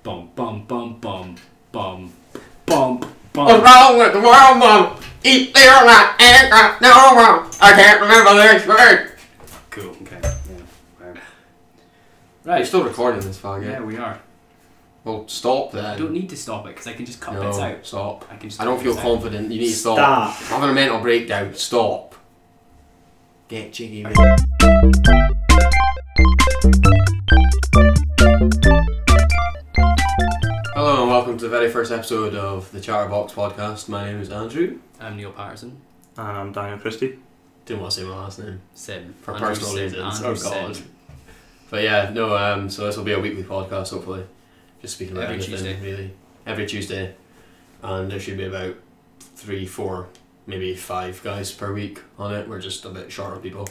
Bum bum bum bum bum bum What's bum. wrong with the world, Mom? Eat there on my ankle. No, Mom. I can't remember the next word. Cool. Okay. Yeah. You're Right. still recording this, fag, Yeah, we are. Well, stop then. I don't need to stop it because I can just cut no, bits out. stop. I can just I don't cut feel bits out. confident. You need to stop. Stop. I'm having a mental breakdown. Stop. Get jiggy with Hello and welcome to the very first episode of the ChatterBox podcast. My name is Andrew. I'm Neil Patterson. And I'm Daniel Christie. Didn't want to say my last name. Sim. For Andrew personal Sim. reasons. Andrew Oh god. Sim. But yeah, no, so this will be a weekly podcast hopefully. Just speaking about Every anything, Tuesday. really. Every Tuesday. And there should be about 3, 4, maybe 5 guys per week on it. We're just a bit short of people.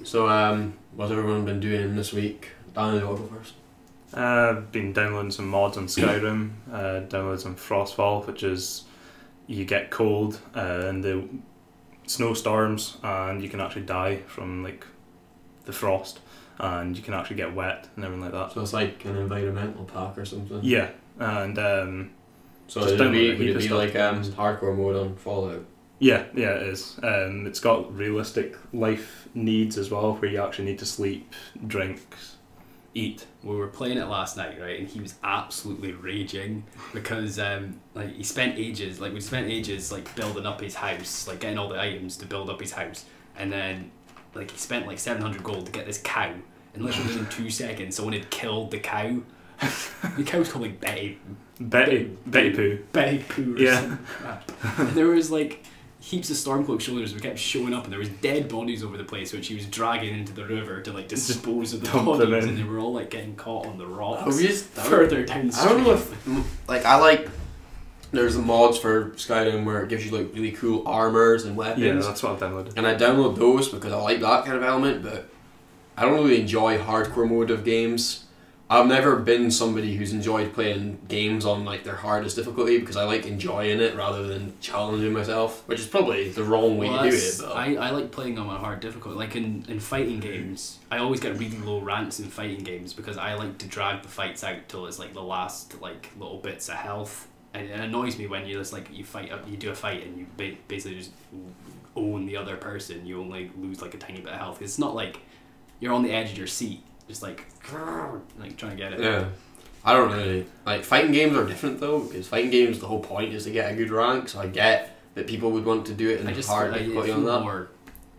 So what's everyone been doing this week? Daniel, you want to go first? I've been downloading some mods on Skyrim, downloaded some Frostfall, which is you get cold and the snowstorms and you can actually die from like the frost and you can actually get wet and everything like that. So it's like an environmental pack or something? Yeah, and So just would it be, download a would heap it of be stuff. like hardcore mode on Fallout? yeah, it is. It's got realistic life needs as well, where you actually need to sleep, drink, eat. We were playing it last night, right, and he was absolutely raging because like we spent ages like building up his house, like getting all the items to build up his house, and then like he spent like 700 gold to get this cow, and literally within 2 seconds someone had killed the cow. The cow was called like Betty Poo. Betty Poo or Yeah. something like that. And there was like heaps of Stormcloak soldiers who kept showing up, and there was dead bodies over the place which he was dragging into the river to like dispose of the dump them bodies, in. and they were all like getting caught on the rocks I further downstream. don't know if I like. There's the mods for Skyrim where it gives you like really cool armors and weapons. Yeah, that's what I've downloaded. And I download those because I like that kind of element, but I don't really enjoy hardcore mode of games. I've never been somebody who's enjoyed playing games on like their hardest difficulty because I like enjoying it rather than challenging myself, which is probably the wrong way to do it. But I like playing on a hard difficulty. Like in fighting games, I always get really low ranks in fighting games because I like to drag the fights out till it's like the last like little bits of health. And it annoys me when you just like you do a fight and you basically just own the other person. You only lose like a tiny bit of health. It's not like you're on the edge of your seat, just like trying to get it. yeah, I don't really like fighting games are different though because fighting games the whole point is to get a good rank. So I get that people would want to do it in I just hard I difficulty feel on that. more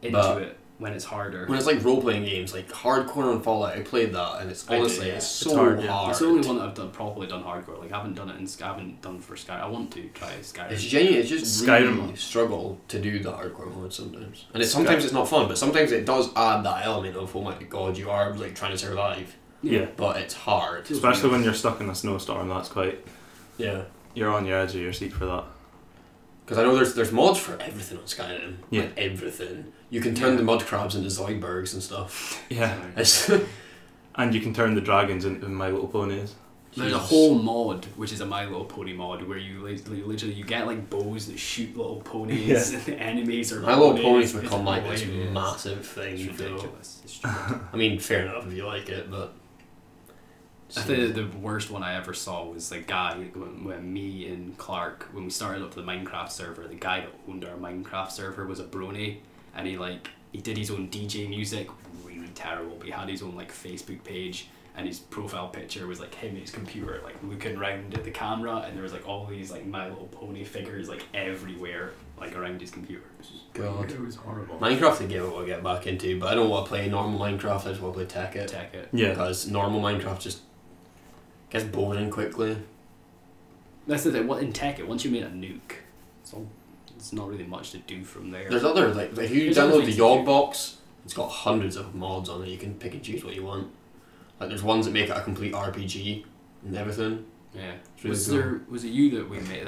into But it when it's harder. When it's like role playing games, like hardcore on Fallout, I played that and it's I did, honestly yeah. it's It's so hard, yeah. hard. It's the only one that I've properly done hardcore. Like I haven't done it I haven't done for Skyrim. I want to try Skyrim. It's genuine. It's just Skyrim. really struggle to do the hardcore mode sometimes, and sometimes it's not fun, but sometimes it does add that element of oh my god, you are like trying to survive, Yeah. but it's hard. Especially when you're stuck in a snowstorm, that's quite... Yeah, You're on your edge of your seat for that. because I know there's mods for everything on Skyrim. Yeah. Like everything. You can turn the mud crabs into Zoidbergs and stuff. Yeah. It's And you can turn the dragons into My Little Ponies. There's a whole mod which is a My Little Pony mod where you literally you get like bows that shoot little ponies and the enemies are My Little ponies. Ponies become like this hilarious. massive thing. It's though. ridiculous. It's stupid. I mean, fair enough if you like it, but I think the worst one I ever saw was a guy when me and Clark, when we started up the Minecraft server, the guy that owned our Minecraft server was a brony, and he did his own DJ music, really terrible, but he had his own like Facebook page, and his profile picture was like him at his computer like looking around at the camera, and there was like all these like My Little Pony figures like everywhere like around his computer. God. It was horrible. Minecraft again I want to get back into, but I don't want to play normal Minecraft, I just want to play Tekkit. Yeah. Because normal Minecraft just gets boring quickly. That's the thing. What in Tekkit, once you made a nuke, it's not really much to do from there. There's other, like, if you There's other download the things to Yog do. Box, it's got hundreds of mods on it, you can pick and choose what you want. Like, there's ones that make it a complete RPG and everything. Yeah. It's really cool. Was it you that we made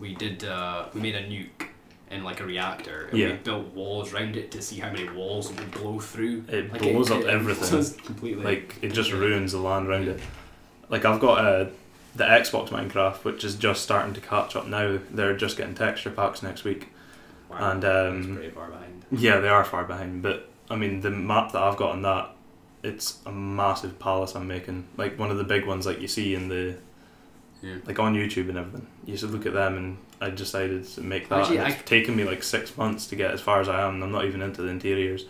we made a nuke in like a reactor, and Yeah. we built walls around it to see how many walls it would blow through. It Like, blows up everything. It completely. Like, it just ruins the land around it. Like, I've got the Xbox Minecraft, which is just starting to catch up now. They're just getting texture packs next week. Wow, And that's pretty far behind. yeah, they are far behind, but I mean, the map that I've got on that it's a massive palace I'm making. Like one of the big ones, like you see in the, like on YouTube and everything. You should look at them, and I decided to make that. Actually, and it's taken me like 6 months to get as far as I am, and I'm not even into the interiors.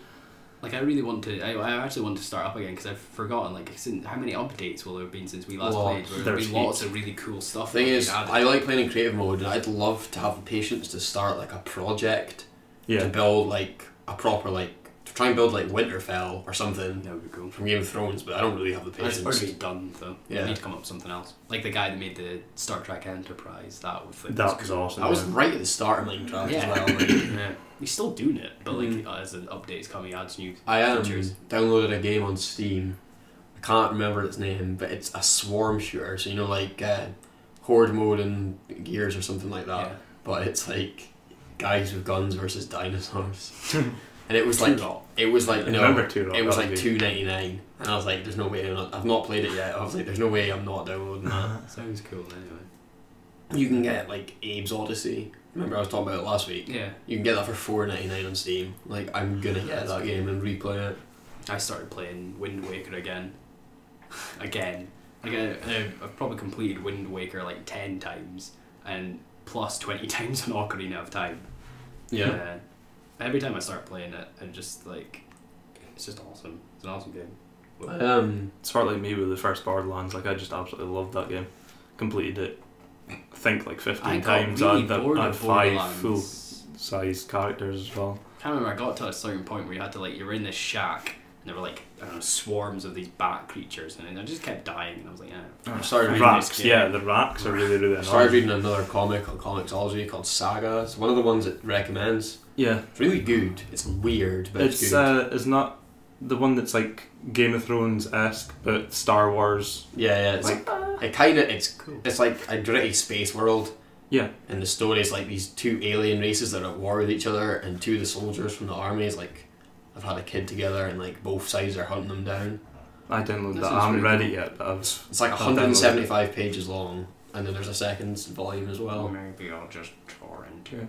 Like, I really want to... I actually want to start up again, because I've forgotten, like, how many updates will there have been since we last played? There's been lots of really cool stuff. The thing is, I like playing in creative mode, and I'd love to have the patience to start, like, a project to build, like, a proper, like, to try and build, like, Winterfell or something. That would be cool. From Game of Thrones, but I don't really have the patience. It's already done, though. Yeah. You need to come up with something else. Like the guy that made the Star Trek Enterprise, that was awesome. I was right at the start of Minecraft as well. Like, yeah. He's still doing it, but like as an update's coming, adds new features. Downloaded a game on Steam. I can't remember its name, but it's a swarm shooter. So you know, like Horde mode and Gears or something like that. Yeah. But it's like guys with guns versus dinosaurs. And it was like no, it was like $2.99, and I was like, "There's no way I've not played it yet." I was like, "There's no way I'm not downloading that." Sounds cool anyway. You can get like Abe's Odyssey. Remember I was talking about it last week? Yeah. You can get that for $4.99 on Steam. Like, I'm gonna get that game and replay it. I started playing Wind Waker again. Like I've probably completed Wind Waker like 10 times, and plus 20 times on Ocarina of Time. Yeah. Every time I start playing it, I'm just like, it's just awesome. It's an awesome game. It's sort of like me with the first Borderlands. Like, I just absolutely loved that game. Completed it, I think, like 15 times. Really I had 5 full-size characters as well. I can't remember, I got to a certain point where you had to, like, you're in this shack, and there were, like, I don't know, swarms of these bat creatures, and I just kept dying, and I was like, yeah. I started reading racks, the racks are really annoying. I started reading another comic on Comixology called Saga. It's one of the ones it recommends. Yeah. It's really good. It's weird, but it's good. It's not the one that's like Game of Thrones-esque, but Star Wars. Yeah, it's like it's cool. It's like a gritty space world. Yeah. And the story is like these two alien races that are at war with each other, and two of the soldiers from the army is like have had a kid together, and like both sides are hunting them down. I downloaded that. I haven't read it yet, but it's like 175 pages long, and then there's a second volume as well. Maybe I'll just torrent it.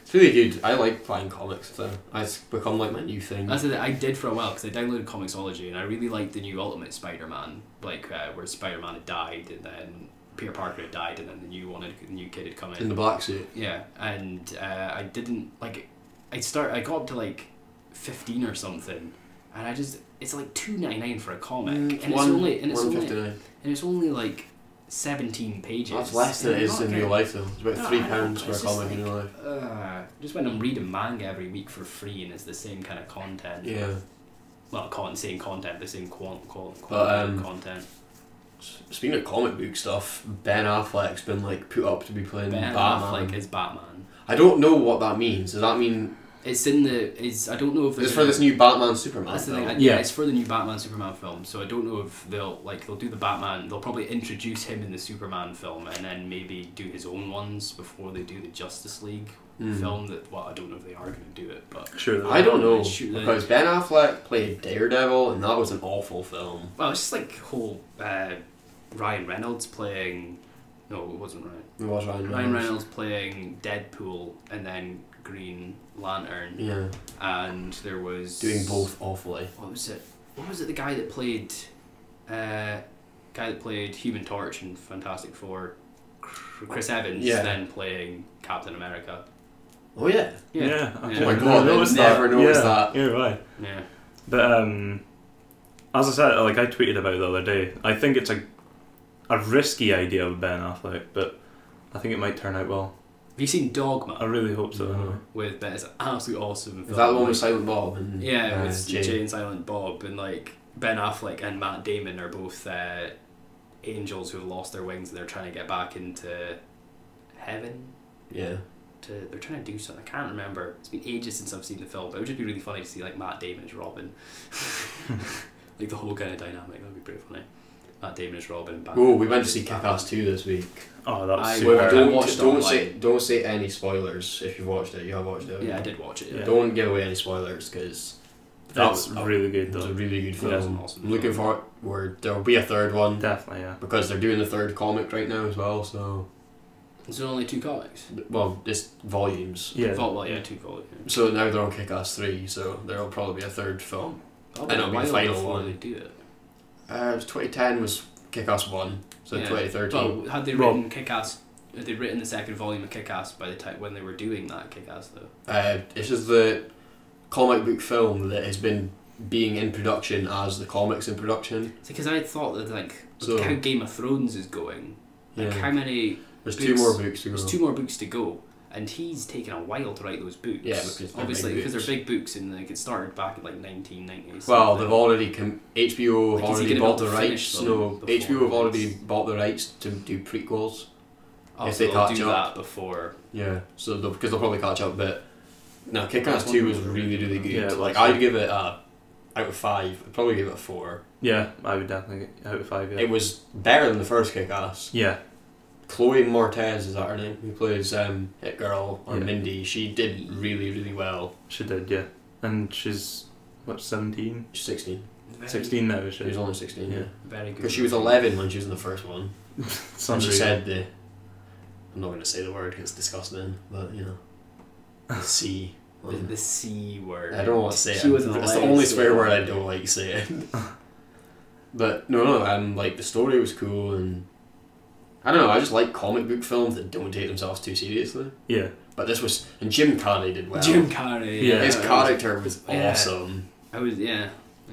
It's really good. I like buying comics, so it's become like my new thing. That's the I did for a while, because I downloaded Comixology, and I really liked the new Ultimate Spider-Man, like where Spider-Man had died, and then Peter Parker had died, and then the new kid had come in. In the black suit. Yeah, and I didn't like. I got up to like 15 or something, and it's like $2.99 for a comic, and it's only like 17 pages. That's less than it is in real life, though. It's about £3 for a comic in real life. Just when I'm reading manga every week for free, and it's the same kind of content. Yeah. Well, same content, the same content. Speaking of comic book stuff, Ben Affleck's been like put up to be playing Ben Batman. Affleck is Batman. I don't know what that means. Does that mean it's in the? I don't know if it's for this new Batman Superman. That's the film. thing. Yeah, it's for the new Batman Superman film. So I don't know if they'll do the Batman. They'll probably introduce him in the Superman film, and then maybe do his own ones before they do the Justice League film. I don't know if they are going to do it, but sure. I don't know because Ben Affleck played Daredevil, and that was an awful film. Well, it's just like whole Ryan Reynolds playing. No, it wasn't Ryan. It was Ryan Reynolds playing Deadpool, and then Green Lantern. Yeah. And there was doing both awfully. What was it? The guy that played Human Torch in Fantastic Four? Chris Evans. Yeah. Then playing Captain America. Oh yeah. Yeah. Oh my god! I never noticed that. You're right. Yeah. But as I said, like I tweeted about it the other day. I think it's a risky idea of Ben Affleck, but I think it might turn out well. Have you seen Dogma? I really hope so. No. With Ben, it's an absolutely awesome film. Is that the one with Silent Bob? And, with Jay and Silent Bob, and like Ben Affleck and Matt Damon are both angels who have lost their wings, and they're trying to get back into heaven. Yeah. They're trying to do something. I can't remember. It's been ages since I've seen the film, but it would just be really funny to see like Matt Damon as Robin. Like the whole kind of dynamic. That would be pretty funny. Matt Damon as Robin. And oh, we went to see Kick-Ass 2 this week. Oh, that's super. Don't say any spoilers if you've watched it. You have watched it. Yeah, I did watch it. Yeah. Don't give away any spoilers because that's really good. It was a really good film. Yeah, an awesome I'm looking forward. There will be a third one. Definitely, yeah. Because they're doing the third comic right now as well. So. Is there only 2 comics? Well, just volumes. Yeah. 2 volumes. So now they're on Kick-Ass 3, so there'll probably be a third film. That'll And it'll be the a while final before one. they do it. It was 2010 was Kick-Ass 1, so 2013. Well, had they written Kick-Ass? Had they written the second volume of Kick-Ass by the time when they were doing that Kick-Ass though? This is the comic book film that has been being in production as the comics in production. Because I thought that like So- how Game of Thrones is going. Like Yeah. how many? There's books- 2 more books to go. There's 2 more books to go, and he's taken a while to write those books. Yeah, because they're obviously big because books. they're big books and like it started back in like 1990s. Well, they've already HBO have Like, is he already gonna bought be the able to rights. finish them No, before HBO have already it's- bought the rights to do prequels. Oh, if so they they'll catch do up. that before. Yeah, so because they'll probably catch up. But no, Kick-Ass That's 2 one was of them. really good. Yeah, it like was. I'd give it a out of 5. I'd probably give it a 4. Yeah, I would definitely get out of 5. Yeah. It was better than the first Kick-Ass. Yeah. Chloe Moretz is that her name? Who plays Hit Girl or Yeah. Mindy? She did really, really well. She did, yeah. And she's, what, 17? She's 16. Very, 16 now, is She she? was only 16. Yeah. Yeah. Very good. Because she was 11 when she was in the first one. And Sounds she really- said the. I'm not going to say the word because it's disgusting, but you know, the C. The C word. I don't want to say She it. wasn't That's the allowed only to say swear it. word I don't like saying. But no, and like the story was cool, and I don't know. I just like comic book films that don't take themselves too seriously. Yeah. But this was, and Jim Carrey did well. Jim Carrey. Yeah. His I was- character was Yeah. awesome. I was yeah.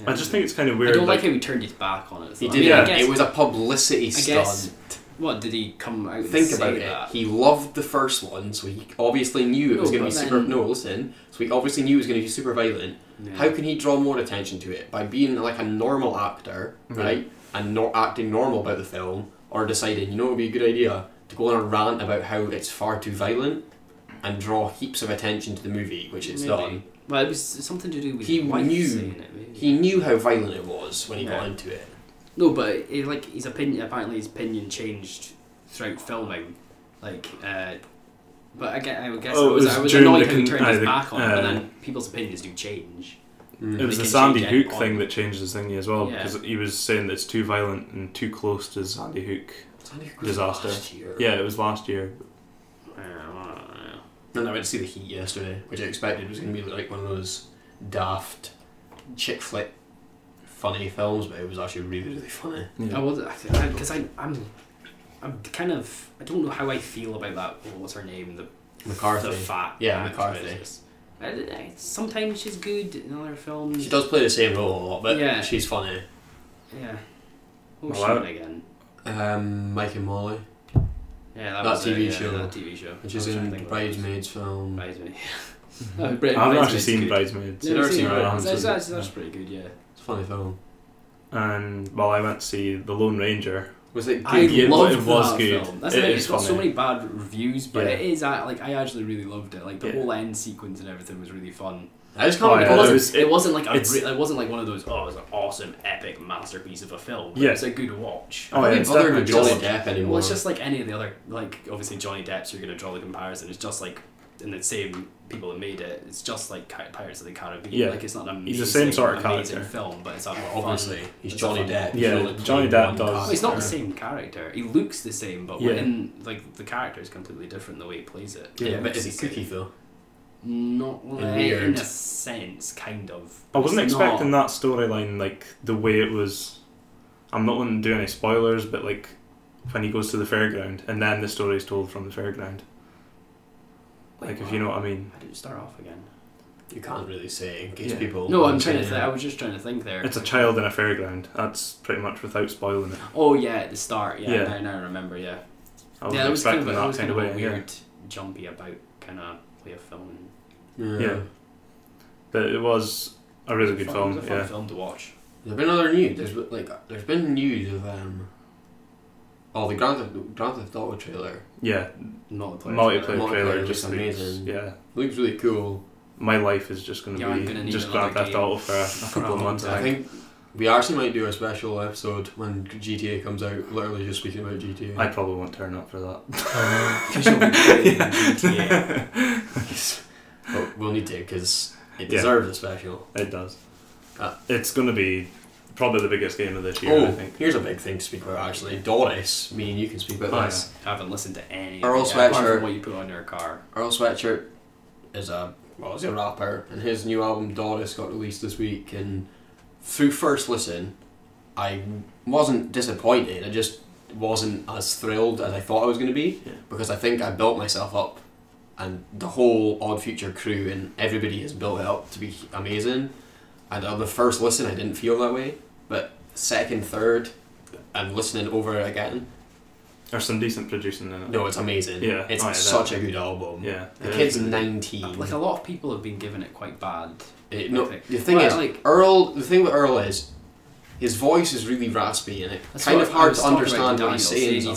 I just think it's kind of weird. I don't like how he turned his back on it. He though. did. I mean, I Yeah. guess, It was a publicity I stunt. guess. What did he come out? Think and about say it. that? He loved the first one, so he obviously knew it was No, going to be but super. then- No, listen. So he obviously knew it was going to be super violent. Yeah. How can he draw more attention to it? By being like a normal actor, Mhm. right? And not acting normal about the film, or deciding, you know, it would be a good idea to go on a rant about how it's far too violent and draw heaps of attention to the movie, which it's Maybe. done. Well, it was something to do with He his wife knew- saying it. Maybe. He knew how violent it was when he got Yeah. into it. No, but it, like his opinion. Apparently, his opinion changed throughout filming. Like, but I would guess Oh, I was it was annoyed during how he the turned his the- back on it. But then people's opinions do change. Mm. It was They the can Sandy change Hook it thing on- that changed his thingy as well, Yeah. because he was saying that it's too violent and too close to Sandy Hook. Sandy Hook was Disaster. last year. Yeah, it was last year. And I went to see The Heat yesterday, which I expected was going to be like one of those daft chick flick funny films, but it was actually really, really funny. Yeah. I was because I'm kind of I don't know how I feel about that. What's her name? The McCarthy. fat Yeah, actress. McCarthy. Sometimes she's good in other films. She does play the same role a lot, but Yeah. she's funny. Yeah. What was Well, she in again? Mike and Molly, Yeah, that was TV it, show. That TV show. which I is was trying to in think what it was. Bridesmaids film. Bridesmaid. I haven't actually seen Bridesmaids. Never seen No, I it. haven't That's, seen it. that's pretty good. Yeah. It's a funny film. And well, I went to see The Lone Ranger. Was it good? I Yeah, loved it was that good. film. That's It the thing, is it's got so funny. many bad reviews, but Yeah. it is like I actually really loved it. Like the Yeah. whole end sequence and everything was really fun. I just Oh, can't yeah, recall it it. was- It wasn't like it's- it wasn't like one of those. Oh, it was an awesome, epic masterpiece of a film. But Yeah. It's a good watch. Oh, I yeah, don't it's bother with definitely Johnny just- Depp anymore. Well, it's just like any of the other, like obviously Johnny Depp's. You're gonna draw the comparison. It's just like in the same people that made it. It's just like Pirates of the Caribbean. Yeah. Like it's not an amazing, He's the same sort of amazing character. film, but it's a Obviously, fun, he's it's a Johnny fun- Depp. Yeah, He's only Johnny playing Depp one does. Well, he's not the character. same character. He looks the same, but Yeah. within like the character is completely different the way he plays it. Yeah, It but is looks he the same. kooky though? Not And in weird. a sense, kind of. I wasn't It's expecting not- that storyline like the way it was. I'm not going to do any spoilers, but like when he goes to the fairground and then the story is told from the fairground. Like if you know what I mean. How did it start off again? You can't really say in case Yeah. people. No, I'm trying to say- think. I was just trying to think there. It's a child in a fairground. That's pretty much without spoiling it. Oh yeah, at the start. Yeah, Yeah. Now I remember. Yeah. I wasn't Yeah, that was kind expecting of, that kind of way. a Yeah. weird, jumpy about kind of way of filming. Yeah. But it was a really good It film. was a fun Yeah. film to watch. There's been other news. There's been news of the Grand Theft Auto trailer. Yeah. Multiplayer. Multiplayer Multiplayer trailer looks just amazing. Yeah. Looks really cool. My life is just going Yeah, to I'm gonna be need just another Grand Theft game Auto for a for a couple of long months. time. I think we actually might do a special episode when GTA comes out. Literally just speaking about GTA. I probably won't turn up for that. Because you'll be playing GTA. But we'll need to because it Yeah. deserves a special. It does. Ah. It's going to be probably the biggest game of this year, Oh, I think. here's a big thing to speak about actually. Doris, me and you can speak about Oh, this. I haven't listened to any. Earl of it, apart Sweatshirt. from what you put on your car. Earl Sweatshirt is a rapper, and his new album Doris got released this week, and through first listen, I wasn't disappointed. I just wasn't as thrilled as I thought I was going to be, because I think I built myself up, and the whole Odd Future crew and everybody has built it up to be amazing. And on the first listen, I didn't feel that way, but second, third, and listening over it again. There's some decent producing in it. No, it's amazing. Yeah. It's such a good album. Yeah. The kid's 19. Like, a lot of people have been giving it quite bad. The thing is, Earl. The thing with Earl is, his voice is really raspy, and it's kind of hard to understand what he's saying. He's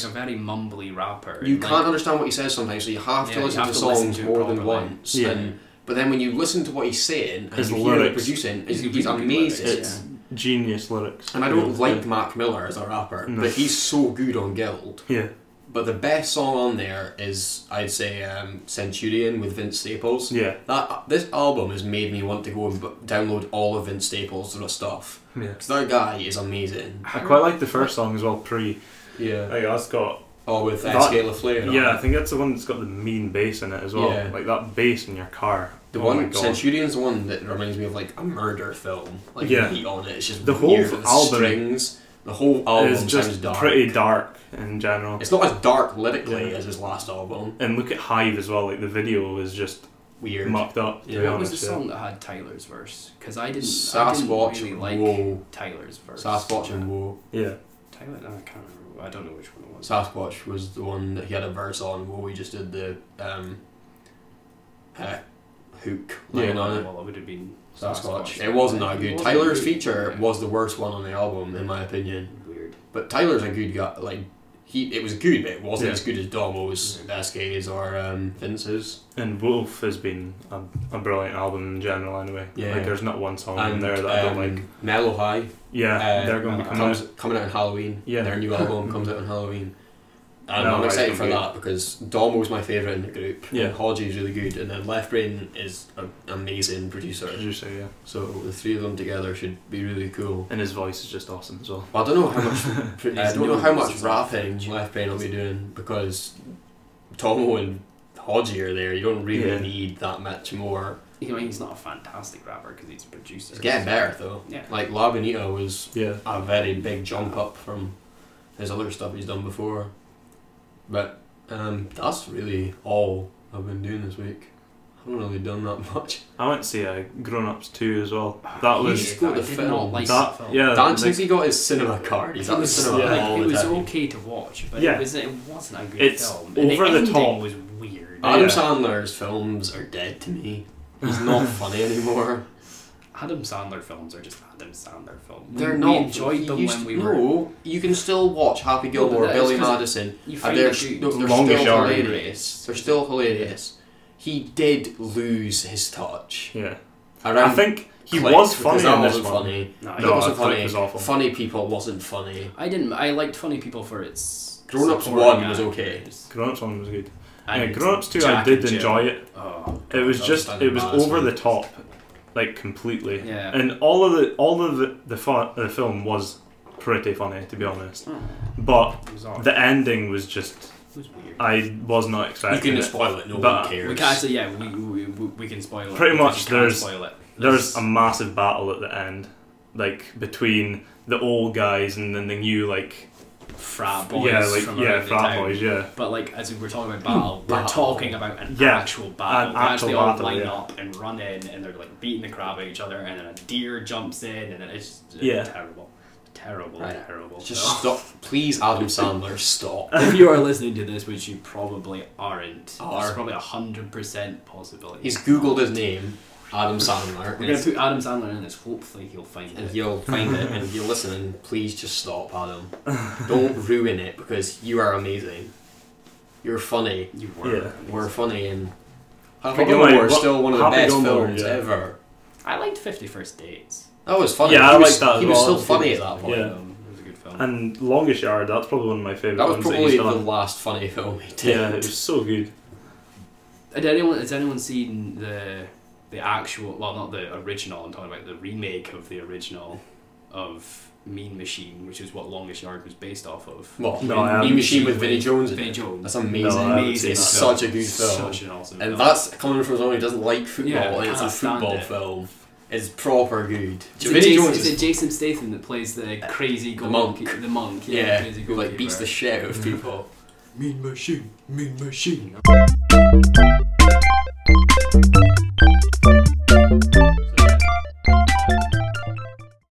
like a very mumbly rapper. You can't understand what he says sometimes, so you have to listen to songs more than once. Yeah. But then when you listen to what he's saying and his you lyrics, hear the producing, he's amazing. It's genius lyrics. And I don't like Mac Miller as a rapper, but he's so good on Guild. Yeah. But the best song on there is, I'd say, Centurion with Vince Staples. Yeah. This album has made me want to go and download all of Vince Staples' stuff. Yeah. Because that guy is amazing. I quite like the first song as well, Pre. Yeah. Like, that's got... Oh, with Scale of Flare. Yeah, I think that's the one that's got the mean bass in it as well. Yeah. Like, that bass in your car. The one, Centurion's the one that reminds me of like a murder film. Like the beat on it, it's just the weird whole with album. Strings. The whole album is just sounds dark. pretty dark in general. It's not as dark lyrically as his last album. And look at Hive as well. Like the video is just weird, mucked up. To be What honest, was the song that had Tyler's verse? Because I didn't Sasquatch really like Whoa. Tyler's verse. Sasquatch and Whoa. Yeah. Tyler, no, I can't remember. I don't know which one it was. Sasquatch was the one that he had a verse on. Whoa, we just did the hook line on it. Well, it would have been Sasquatch. It wasn't that good. Tyler's feature Yeah. was the worst one on the album, in my opinion. Weird. But Tyler's a good guy. Like it was good, but it wasn't Yeah. as good as Domo's, SK's, or Vince's. And Wolf has been a brilliant album in general anyway. Yeah. Like there's not one song in And there that I don't like. Mellow High. Yeah, they're going to be coming out. coming out on Halloween. Yeah. Their new album comes out on Halloween. And Mellow I'm High's excited for gonna be that because Domo's my favourite in the group. Yeah. And Hodgie's really good, and then Left Brain is an amazing producer. Yeah. So the three of them together should be really cool. And his voice is just awesome as well. Well, I don't know how much I don't know how much His rapping nose. Left Brain will be doing because Tomo and Hodgie are there. You don't really Yeah. need that much more. You know, he's not a fantastic rapper because he's a producer. It's getting better though. Yeah. Like La Bonita was Yeah. a very big jump up from his other stuff he's done before. But that's really all I've been doing this week. I haven't really done that much. I went to see Grown Ups 2 as well. That was... should go to I the did film. not like that, that film. yeah, Dan, since like, he got his cinema card, he's at the cinema all it the was time. okay to watch, but Yeah. it wasn't a good It's film. And over the ending top. was weird. Adam Yeah. Sandler's films are dead to me. He's not funny anymore. Adam Sandler films are just Adam Sandler films. They're we not. enjoyed them when we were. No, you can still watch Happy No, but Gilmore, that is Billy 'cause Madison, you and find they're, it good. they're Longest still Yard. hilarious. They're still hilarious. He did lose his touch. Yeah. Around I think he Click, was because funny that in this wasn't one. funny. No, That No, wasn't Click funny. was awful. Funny People wasn't funny. I liked Funny People for its. Grown Ups supporting 1 was actors. okay. Grown Ups 1 was good. And Yeah, Grown Ups 2 I Jack did and Jill. enjoy it. Oh, It was that just, was it was embarrassing. over the top. Like, completely. Yeah. And all of the film was pretty funny, to be honest. But it was awful. the ending was just... It was weird. I was not You expecting can it. spoil it. No But one cares. We can actually, yeah, we can spoil it. Pretty because much you can't there's- spoil it. There's a massive battle at the end. Like, between the old guys and then the new, like... frat boys. Yeah, like, from yeah, around the frat town. boys, yeah. But like, as we were talking about battle, we're Battle. talking about an Yeah, actual battle. an They actual actually all battle, line yeah. up and run in, and they're like beating the crap out of each other, and then a deer jumps in, and then it's just Yeah. terrible, Right. terrible. Just stop. Please, Adam Sandler, stop. If you are listening to this, which you probably aren't, Are. there's probably 100% possibility. He's googled his name, Adam Sandler, We're gonna put Adam Sandler in this. Hopefully, he'll find and it. you'll find it. And if you're listening, please just stop, Adam. Don't ruin it because you are amazing. You're funny. You were. Yeah. We're funny, and Happy Probably Gilmore is what- still one of the Happy best Gilmore, films yeah. ever. I liked 50 First Dates. That was funny. Yeah, he I was, liked that as He was well. still It was funny It at that point. Yeah. It was a good film. And Longest Yard, that's probably one of my favourite That was ones probably that he's the done. last funny film he did. Yeah, it was so good. Has anyone seen the actual, well, not the original, I'm talking about the remake of the original of Mean Machine, which is what Longest Yard was based off of. Well, No, I Mean haven't Machine with Vinnie Jones. in Vinnie it. Jones. That's amazing. No, I haven't Amazing. It's film. such a good film. Such an awesome And film. that's coming from someone who doesn't like football, Yeah, and it's a can't stand football it. film. is proper good. Is it Jason Statham that plays the crazy monk? The monk, Yeah, crazy who like beats the shit out of people. Mean machine.